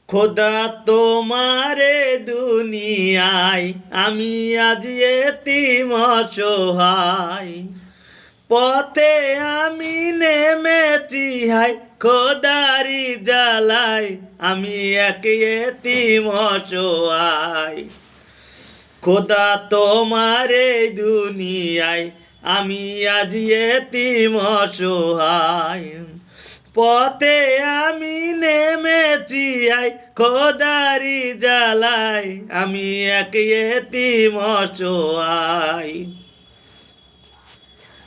খোদা তোমারে দুনিয়ায় আমি আজ এতিম অসহায়। পথে আমি নেমেছি হাই খোদারি জ্বালায়, আমি এক এতিম অসহায়। খোদা তোমারে দুনিয়ায় আমি আজ এতিম অসহায়। পথে আমি নেমেছি আই খোদারি জ্বালায়, আমি এক এতিম অসহায়।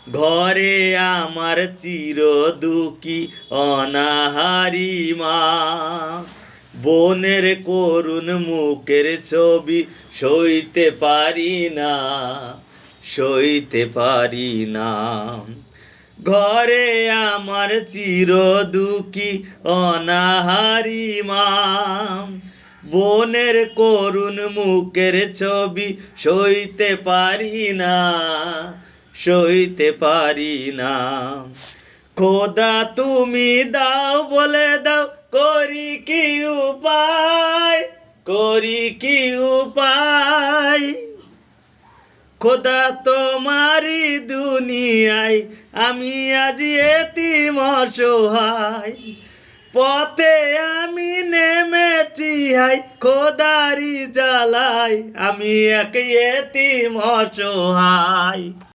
ঘরে আমার চির দুঃখী অনাহারি মা, বোনের করুণ মুখের ছবি সইতে পারি না, সইতে পারি না। ঘরে আমার চির দুঃখী অনাহারি মা, বোনের করুণ মুখের ছবি সইতে পারি না, সইতে পারি না। খোদা তুমি দাও বলে দাও, করি কি উপায়, করি কি উপায়। খোদা তোমারি দুনিয়ায় আমি আজ এতিম অসহায়। পথে আমি নেমেছি হাই খোদারি জ্বালায়, আমি এক এতিম অসহায়।